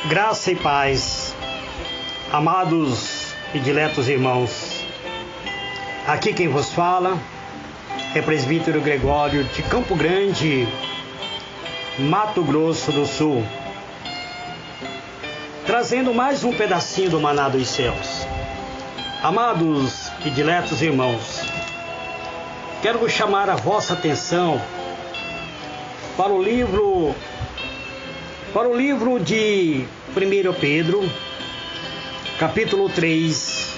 Graça e paz, amados e diletos irmãos. Aqui quem vos fala é presbítero Gregório de Campo Grande, Mato Grosso do Sul, trazendo mais um pedacinho do maná dos céus. Amados e diletos irmãos, quero vos chamar a vossa atenção para o livro de 1 Pedro, capítulo 3,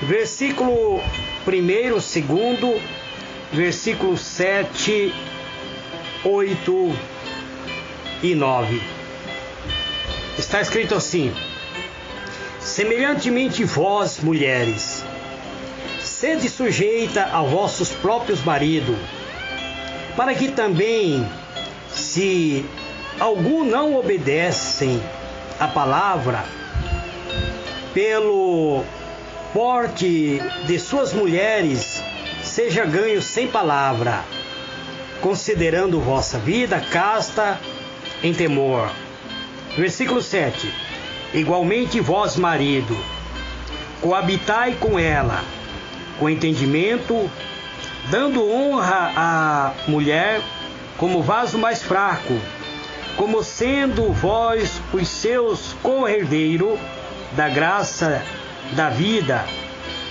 versículo 1, 2, versículos 7, 8 e 9. Está escrito assim: semelhantemente vós, mulheres, sede sujeita a vossos próprios maridos, para que também, se algum não obedecem à palavra, pelo porte de suas mulheres, seja ganho sem palavra, considerando vossa vida casta em temor. Versículo 7. Igualmente vós, marido, coabitai com ela, com entendimento, dando honra à mulher como vaso mais fraco, como sendo vós os seus co-herdeiros da graça da vida,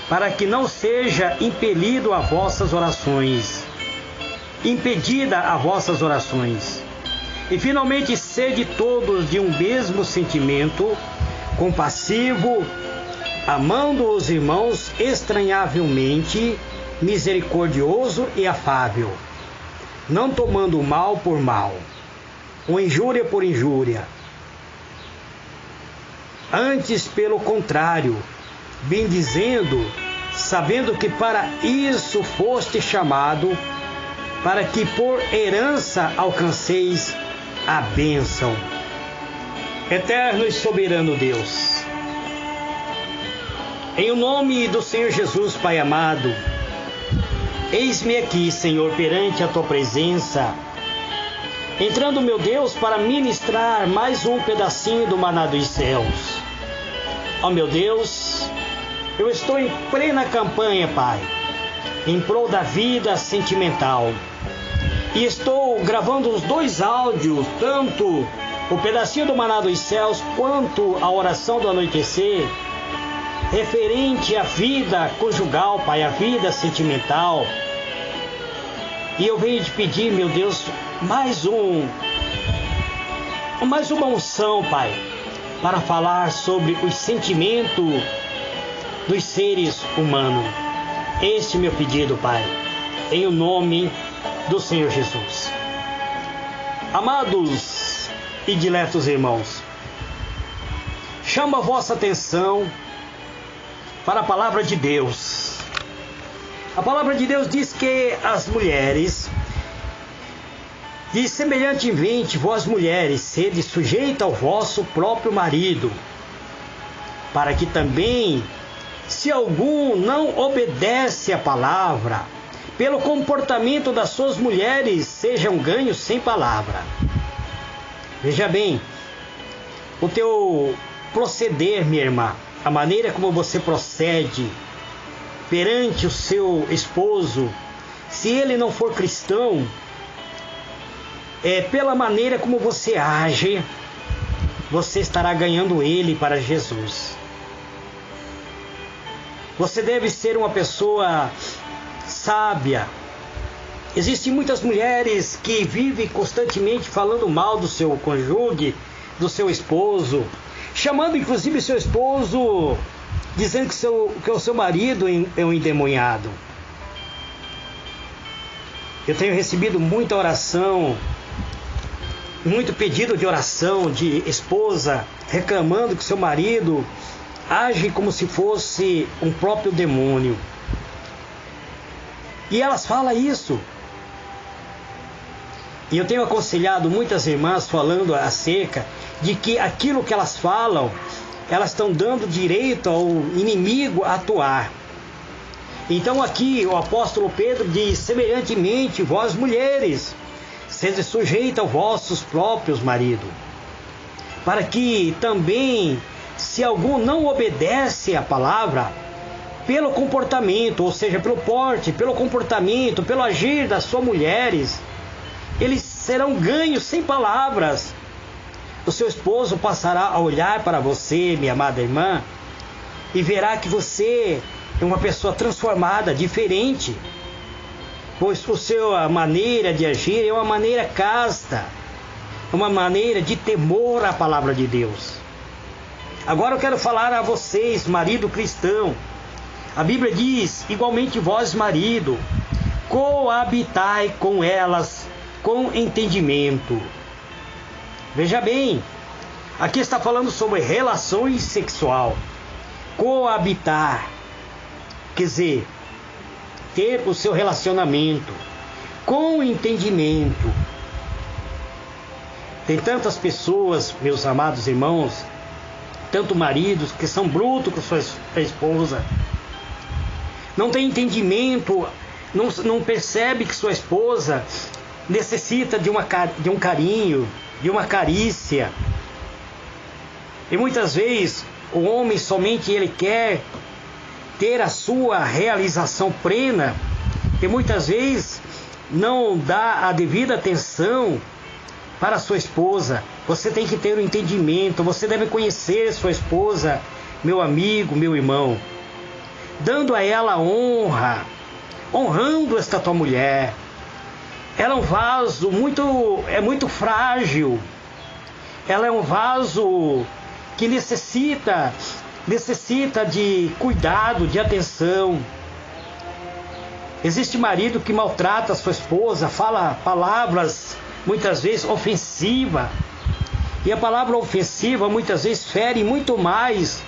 para que não seja impedida a vossas orações. E finalmente sede todos de um mesmo sentimento, compassivo, amando os irmãos estranhavelmente, misericordioso e afável, não tomando mal por mal, ou injúria por injúria. Antes, pelo contrário, bendizendo, sabendo que para isso foste chamado, para que por herança alcanceis a bênção. Eterno e soberano Deus, em o nome do Senhor Jesus, Pai amado, eis-me aqui, Senhor, perante a Tua presença, entrando, meu Deus, para ministrar mais um pedacinho do maná dos céus. Ó meu Deus, eu estou em plena campanha, Pai, em prol da vida sentimental. E estou gravando os dois áudios, tanto o pedacinho do maná dos céus, quanto a oração do anoitecer, referente à vida conjugal, Pai, à vida sentimental. E eu venho te pedir, meu Deus, mais uma unção, Pai, para falar sobre os sentimentos dos seres humanos. Este é meu pedido, Pai, em o nome do Senhor Jesus. Amados e diletos irmãos, chamo a vossa atenção para a palavra de Deus. A palavra de Deus diz que as mulheres, diz semelhantemente vós mulheres, sede sujeita ao vosso próprio marido, para que também, se algum não obedece à palavra, pelo comportamento das suas mulheres, sejam ganhos sem palavra. Veja bem, o teu proceder, minha irmã, a maneira como você procede perante o seu esposo, se ele não for cristão, pela maneira como você age, você estará ganhando ele para Jesus. Você deve ser uma pessoa sábia. Existem muitas mulheres que vivem constantemente falando mal do seu cônjuge, do seu esposo, chamando inclusive seu esposo, dizendo que o seu marido é um endemoniado. Eu tenho recebido muita oração, muito pedido de oração de esposa reclamando que seu marido age como se fosse um próprio demônio. E elas falam isso. E eu tenho aconselhado muitas irmãs falando acerca de que aquilo que elas falam, elas estão dando direito ao inimigo a atuar. Então aqui o apóstolo Pedro diz: semelhantemente vós mulheres, sede sujeita aos vossos próprios maridos, para que também, se algum não obedece à palavra, pelo comportamento, ou seja, pelo porte, pelo comportamento, pelo agir das suas mulheres, eles serão ganhos sem palavras. O seu esposo passará a olhar para você, minha amada irmã, e verá que você é uma pessoa transformada, diferente, pois a maneira de agir é uma maneira casta, uma maneira de temor à palavra de Deus. Agora eu quero falar a vocês, marido cristão. A Bíblia diz, igualmente vós, marido, coabitai com elas com entendimento. Veja bem, aqui está falando sobre relações sexual. Coabitar, quer dizer, ter o seu relacionamento com entendimento. Tem tantas pessoas, meus amados irmãos, tanto maridos que são brutos com sua esposa, não tem entendimento, não percebe que sua esposa necessita de um carinho, de uma carícia. E muitas vezes o homem somente ele quer ter a sua realização plena, e muitas vezes não dá a devida atenção para a sua esposa. Você tem que ter um entendimento, você deve conhecer sua esposa, meu amigo, meu irmão, dando a ela honra, honrando esta tua mulher. Ela é um vaso muito frágil. Ela é um vaso que necessita de cuidado, de atenção. Existe marido que maltrata a sua esposa, fala palavras muitas vezes ofensivas. E a palavra ofensiva muitas vezes fere muito mais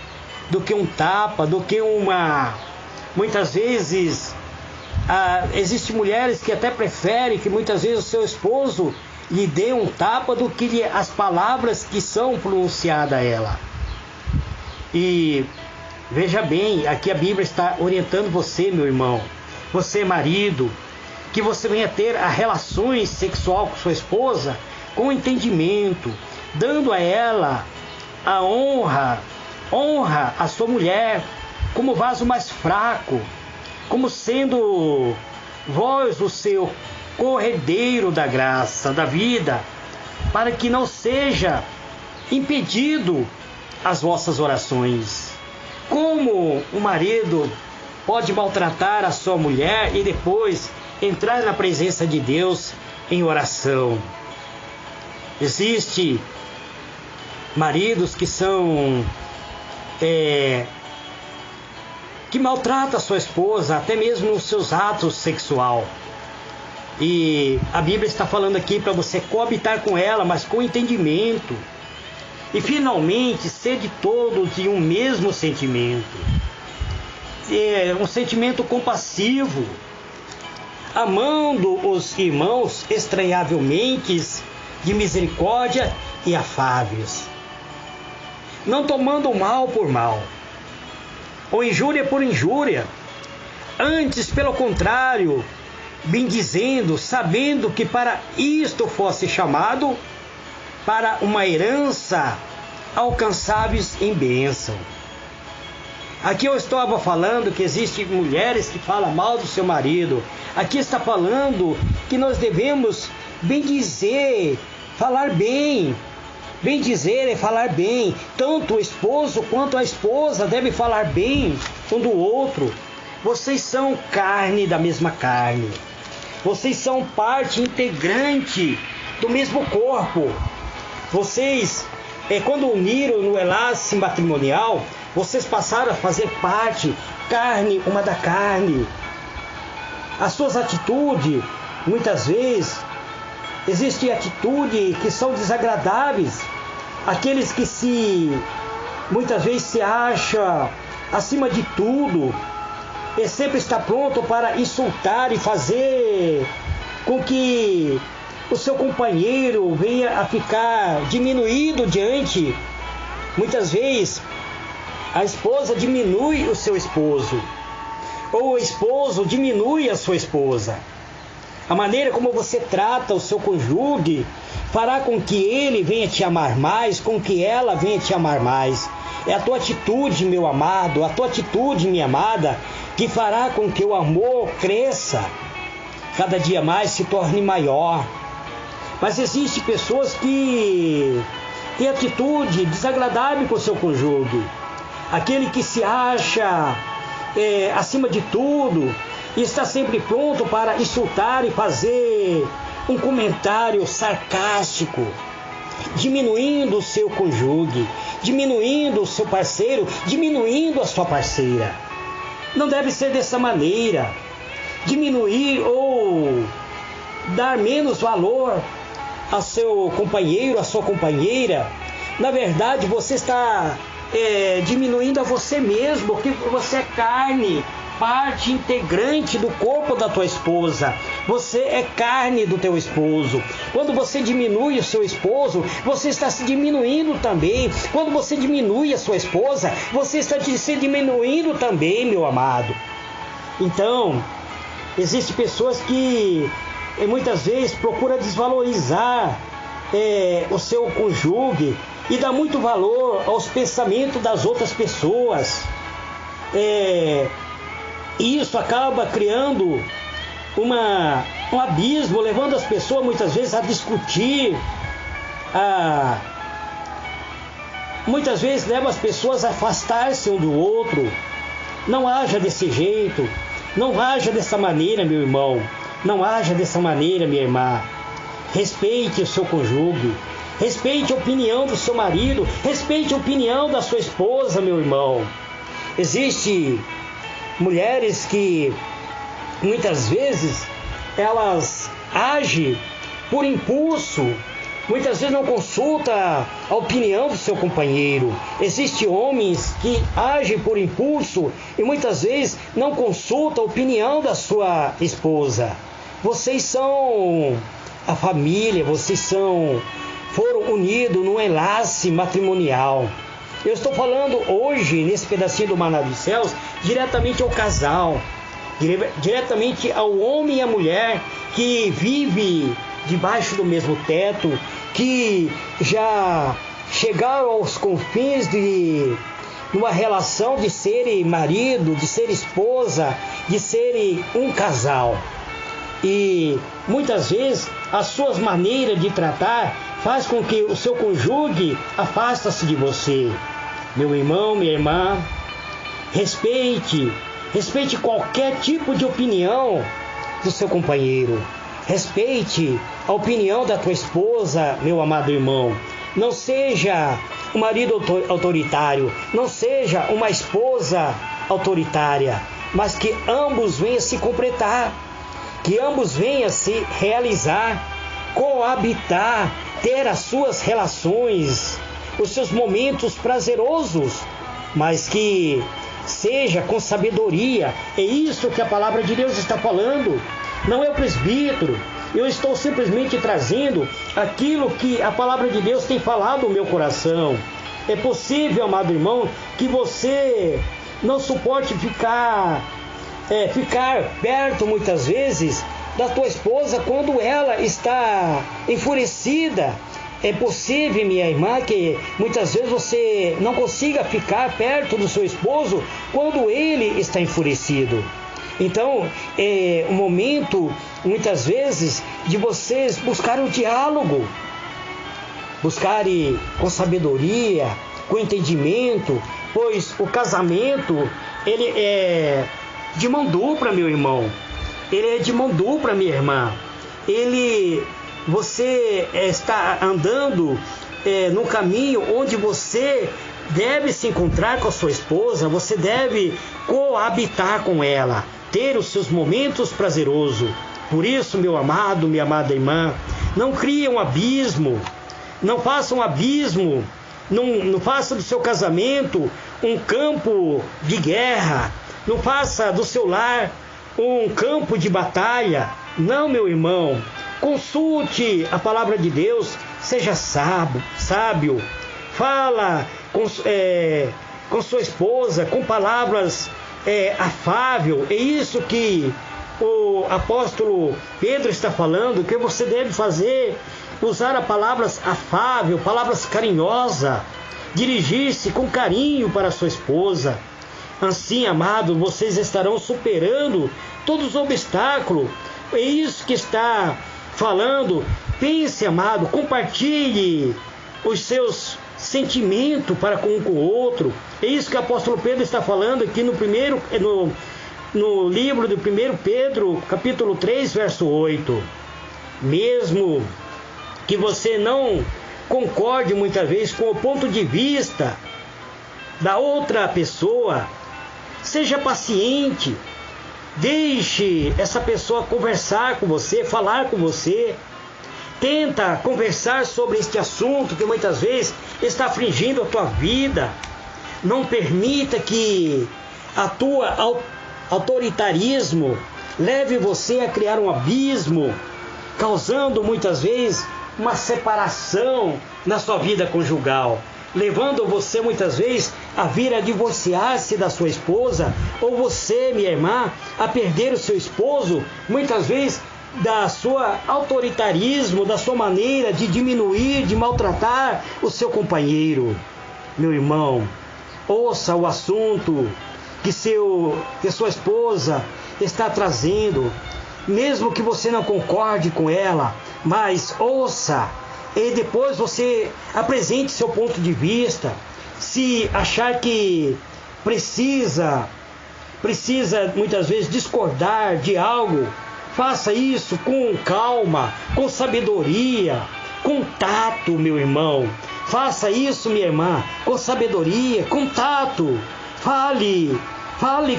do que um tapa, do que uma... Muitas vezes, existem mulheres que até preferem que muitas vezes o seu esposo lhe dê um tapa do que as palavras que são pronunciadas a ela. E veja bem, aqui a Bíblia está orientando você, meu irmão, você marido, que você venha ter a relações sexual com sua esposa com entendimento, dando a ela a honra a sua mulher como vaso mais fraco, como sendo vós o seu corredeiro da graça, da vida, para que não seja impedido as vossas orações. Como o marido pode maltratar a sua mulher e depois entrar na presença de Deus em oração? Existem maridos que são que maltratam a sua esposa, até mesmo nos seus atos sexual. E a Bíblia está falando aqui para você coabitar com ela, mas com entendimento. E finalmente, ser de todos de um mesmo sentimento. Um sentimento compassivo, amando os irmãos estranhavelmente, de misericórdia e afáveis, não tomando mal por mal, ou injúria por injúria, antes, pelo contrário, bendizendo, sabendo que para isto fosse chamado, para uma herança alcançáveis em bênção. Aqui eu estava falando que existem mulheres que falam mal do seu marido. Aqui está falando que nós devemos bendizer, falar bem. Bendizer é falar bem. Tanto o esposo quanto a esposa devem falar bem um do outro. Vocês são carne da mesma carne. Vocês são parte integrante do mesmo corpo. Vocês, quando uniram no enlace matrimonial, vocês passaram a fazer parte, carne uma da carne. As suas atitudes, muitas vezes, existem atitudes que são desagradáveis. Aqueles que muitas vezes se acham acima de tudo, e sempre está pronto para insultar e fazer com que o seu companheiro venha a ficar diminuído diante. Muitas vezes a esposa diminui o seu esposo, ou o esposo diminui a sua esposa. A maneira como você trata o seu cônjuge fará com que ele venha te amar mais, com que ela venha te amar mais. É a tua atitude, meu amado, a tua atitude, minha amada, que fará com que o amor cresça, cada dia mais se torne maior. Mas existem pessoas que têm atitude desagradável com o seu cônjuge. Aquele que se acha acima de tudo e está sempre pronto para insultar e fazer um comentário sarcástico, diminuindo o seu cônjuge, diminuindo o seu parceiro, diminuindo a sua parceira. Não deve ser dessa maneira. Diminuir ou dar menos valor ao seu companheiro, à sua companheira. Na verdade, você está diminuindo a você mesmo, porque você é carne, parte integrante do corpo da tua esposa. Você é carne do teu esposo. Quando você diminui o seu esposo, você está se diminuindo também. Quando você diminui a sua esposa, você está se diminuindo também, meu amado. Então, existem pessoas que muitas vezes procuram desvalorizar o seu cônjuge e dá muito valor aos pensamentos das outras pessoas. E isso acaba criando um abismo, levando as pessoas muitas vezes a discutir, muitas vezes leva as pessoas a afastar-se um do outro. Não haja desse jeito, não haja dessa maneira, meu irmão, não haja dessa maneira, minha irmã. Respeite o seu cônjuge, respeite a opinião do seu marido, respeite a opinião da sua esposa, meu irmão. Existem mulheres que muitas vezes elas agem por impulso, muitas vezes não consulta a opinião do seu companheiro. Existem homens que agem por impulso e muitas vezes não consulta a opinião da sua esposa. Vocês são a família, foram unidos num enlace matrimonial. Eu estou falando hoje, nesse pedacinho do Maná dos Céus, diretamente ao casal, diretamente ao homem e à mulher que vive debaixo do mesmo teto, que já chegaram aos confins de uma relação de ser marido, de ser esposa, de ser um casal. E muitas vezes as suas maneiras de tratar faz com que o seu cônjuge afasta-se de você. Meu irmão, minha irmã, respeite qualquer tipo de opinião do seu companheiro. Respeite a opinião da tua esposa, meu amado irmão. Não seja um marido autoritário, não seja uma esposa autoritária, mas que ambos venham se completar, que ambos venham se realizar, coabitar, ter as suas relações, os seus momentos prazerosos, mas que seja com sabedoria. É isso que a palavra de Deus está falando. Não é o presbítero. Eu estou simplesmente trazendo aquilo que a palavra de Deus tem falado no meu coração. É possível, amado irmão, que você não suporte ficar perto muitas vezes da tua esposa quando ela está enfurecida. É possível, minha irmã, que muitas vezes você não consiga ficar perto do seu esposo quando ele está enfurecido. Então, é um momento, muitas vezes, de vocês buscarem o diálogo, buscarem com sabedoria, com entendimento, pois o casamento, ele é de mão dupla, meu irmão. Ele é de mão dupla, minha irmã. Você está andando no caminho onde você deve se encontrar com a sua esposa, você deve coabitar com ela, ter os seus momentos prazerosos. Por isso, meu amado, minha amada irmã, não crie um abismo, não faça um abismo, não faça do seu casamento um campo de guerra, não faça do seu lar um campo de batalha. Não, meu irmão. Consulte a palavra de Deus, seja sábio, fala com sua esposa, com palavras afáveis. É isso que o apóstolo Pedro está falando que você deve usar as palavras afável, palavras carinhosas, dirigir-se com carinho para sua esposa. Assim, amado, vocês estarão superando todos os obstáculos. É isso que está falando. Pense, amado, compartilhe os seus sentimentos para com o outro. É isso que o apóstolo Pedro está falando aqui no livro de 1 Pedro, capítulo 3, verso 8. Mesmo que você não concorde muitas vezes com o ponto de vista da outra pessoa, seja paciente, deixe essa pessoa conversar com você, falar com você. Tenta conversar sobre este assunto que muitas vezes está afligindo a tua vida. Não permita que a tua autoritarismo leve você a criar um abismo, causando muitas vezes uma separação na sua vida conjugal, levando você muitas vezes a vir a divorciar-se da sua esposa, ou você, minha irmã, a perder o seu esposo, muitas vezes da sua autoritarismo, da sua maneira de diminuir, de maltratar o seu companheiro. Meu irmão, ouça o assunto que sua esposa está trazendo, mesmo que você não concorde com ela, mas ouça e depois você apresente seu ponto de vista. Se achar que precisa muitas vezes discordar de algo, faça isso com calma, com sabedoria, com tato, meu irmão. Faça isso, minha irmã, com sabedoria, com tato. Fale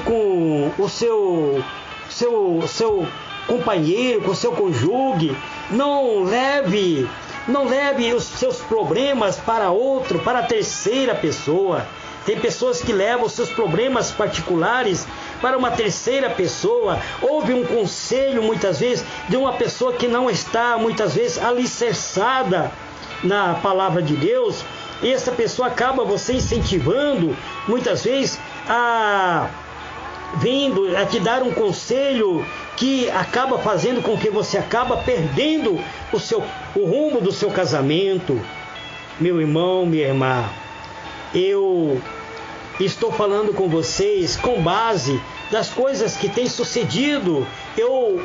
com o seu companheiro, com o seu cônjuge. Não leve os seus problemas para a terceira pessoa. Tem pessoas que levam os seus problemas particulares para uma terceira pessoa. Houve um conselho, muitas vezes, de uma pessoa que não está, muitas vezes, alicerçada na palavra de Deus. E essa pessoa acaba você incentivando, muitas vezes, a te dar um conselho que acaba fazendo com que você acaba perdendo o rumo do seu casamento. Meu irmão, minha irmã, eu estou falando com vocês com base das coisas que têm sucedido. Eu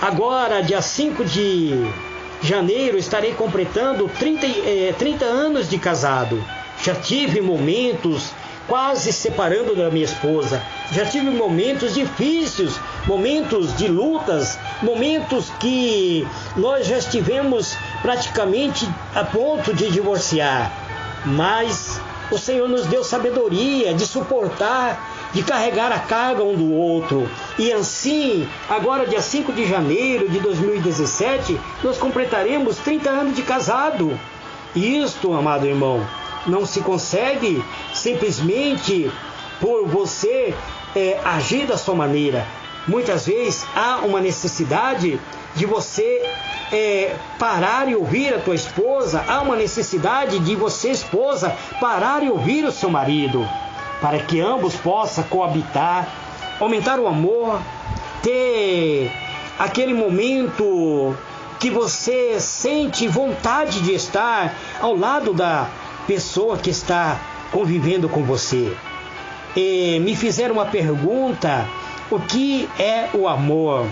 agora, dia 5 de janeiro, estarei completando 30 anos de casado. Já tive momentos quase separando da minha esposa. Já tive momentos difíceis, momentos de lutas, momentos que nós já estivemos praticamente a ponto de divorciar. Mas o Senhor nos deu sabedoria de suportar, de carregar a carga um do outro. E assim, agora dia 5 de janeiro de 2017, nós completaremos 30 anos de casado. E isto, amado irmão, não se consegue simplesmente por você agir da sua maneira. Muitas vezes há uma necessidade de você parar e ouvir a tua esposa. Há uma necessidade de você, esposa, parar e ouvir o seu marido, para que ambos possam coabitar, aumentar o amor, ter aquele momento que você sente vontade de estar ao lado da pessoa que está convivendo com você. Me fizeram uma pergunta: o que é o amor?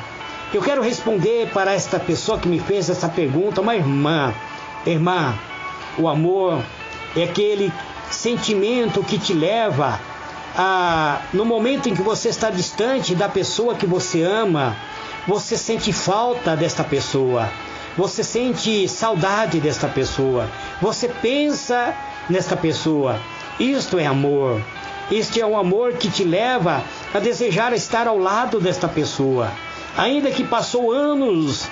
Eu quero responder para esta pessoa que me fez essa pergunta, uma irmã, o amor é aquele sentimento que te leva no momento em que você está distante da pessoa que você ama, você sente falta desta pessoa, você sente saudade desta pessoa, você pensa nesta pessoa. Isto é amor. Este é um amor que te leva a desejar estar ao lado desta pessoa. Ainda que passou anos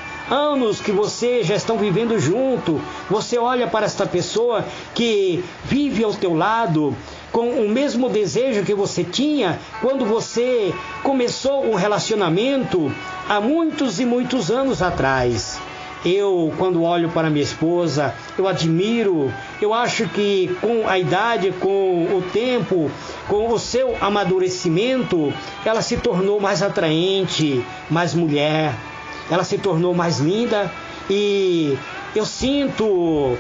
que você já estão vivendo junto, você olha para esta pessoa que vive ao teu lado com o mesmo desejo que você tinha quando você começou um relacionamento há muitos e muitos anos atrás. Eu, quando olho para minha esposa, eu admiro, eu acho que com a idade, com o tempo, com o seu amadurecimento, ela se tornou mais atraente, mais mulher, ela se tornou mais linda e eu sinto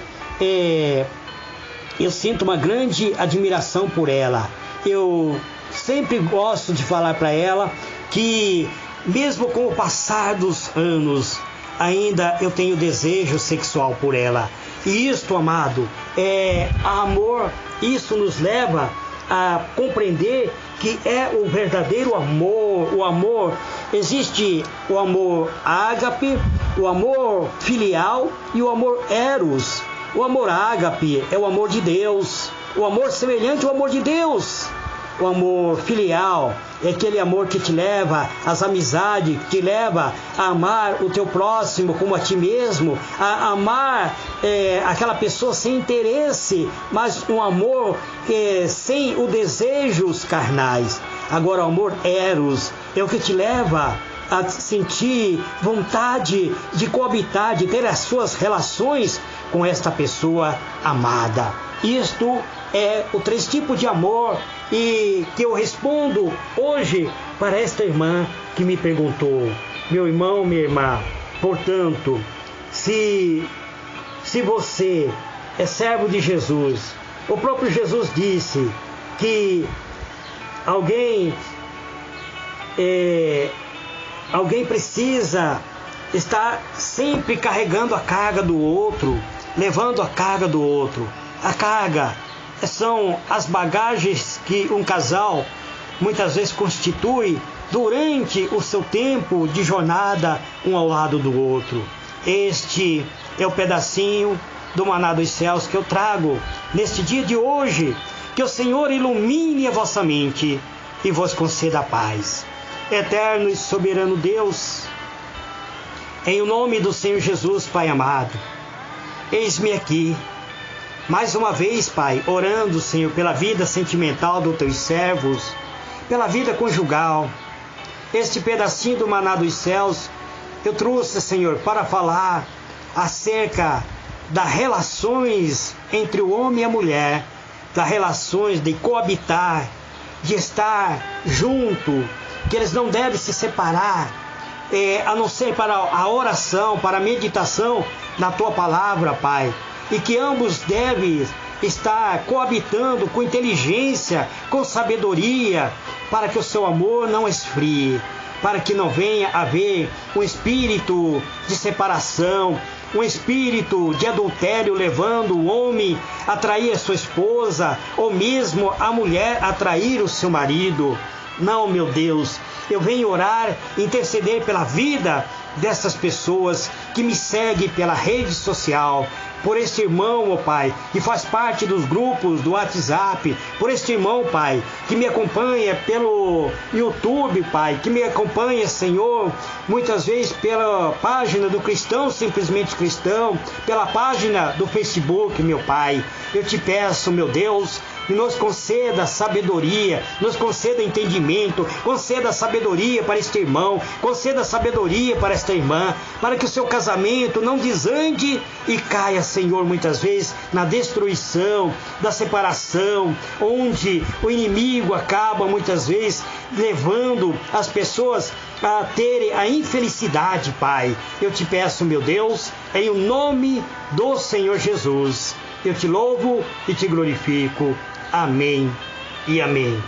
uma grande admiração por ela. Eu sempre gosto de falar para ela que, mesmo com o passar dos anos, ainda eu tenho desejo sexual por ela. E isto, amado, é amor. Isso nos leva a compreender que é o verdadeiro amor. O amor, existe o amor ágape, o amor filial e o amor eros. O amor ágape é o amor de Deus, o amor semelhante ao amor de Deus. O amor filial é aquele amor que te leva às amizades, que te leva a amar o teu próximo como a ti mesmo, a amar aquela pessoa sem interesse, mas um amor sem os desejos carnais. Agora, o amor eros é o que te leva a sentir vontade de coabitar, de ter as suas relações com esta pessoa amada. Isto é o 3 tipos de amor e que eu respondo hoje para esta irmã que me perguntou. Meu irmão, minha irmã, portanto, se você é servo de Jesus, o próprio Jesus disse que alguém precisa estar sempre carregando a carga do outro, levando a carga do outro. A carga são as bagagens que um casal muitas vezes constitui durante o seu tempo de jornada um ao lado do outro. Este é o pedacinho do maná dos céus que eu trago neste dia de hoje. Que o Senhor ilumine a vossa mente e vos conceda a paz. Eterno e soberano Deus, em o nome do Senhor Jesus, Pai amado, eis-me aqui mais uma vez, Pai, orando, Senhor, pela vida sentimental dos teus servos, pela vida conjugal. Este pedacinho do maná dos céus eu trouxe, Senhor, para falar acerca das relações entre o homem e a mulher, das relações de coabitar, de estar junto, que eles não devem se separar, a não ser para a oração, para a meditação na Tua palavra, Pai. E que ambos devem estar coabitando com inteligência, com sabedoria, para que o seu amor não esfrie, para que não venha a haver um espírito de separação, um espírito de adultério levando o homem a trair a sua esposa, ou mesmo a mulher a trair o seu marido. Não, meu Deus, eu venho orar, interceder pela vida dessas pessoas que me seguem pela rede social, por este irmão, ó Pai, que faz parte dos grupos do WhatsApp, por este irmão, Pai, que me acompanha pelo YouTube, Pai, que me acompanha, Senhor, muitas vezes pela página do Cristão Simplesmente Cristão, pela página do Facebook, meu Pai. Eu te peço, meu Deus, e nos conceda sabedoria, nos conceda entendimento, conceda sabedoria para este irmão, conceda sabedoria para esta irmã, para que o seu casamento não desande e caia, Senhor, muitas vezes na destruição, da separação, onde o inimigo acaba muitas vezes levando as pessoas a terem a infelicidade, Pai. Eu te peço, meu Deus, em o nome do Senhor Jesus, eu te louvo e te glorifico. Amém e amém.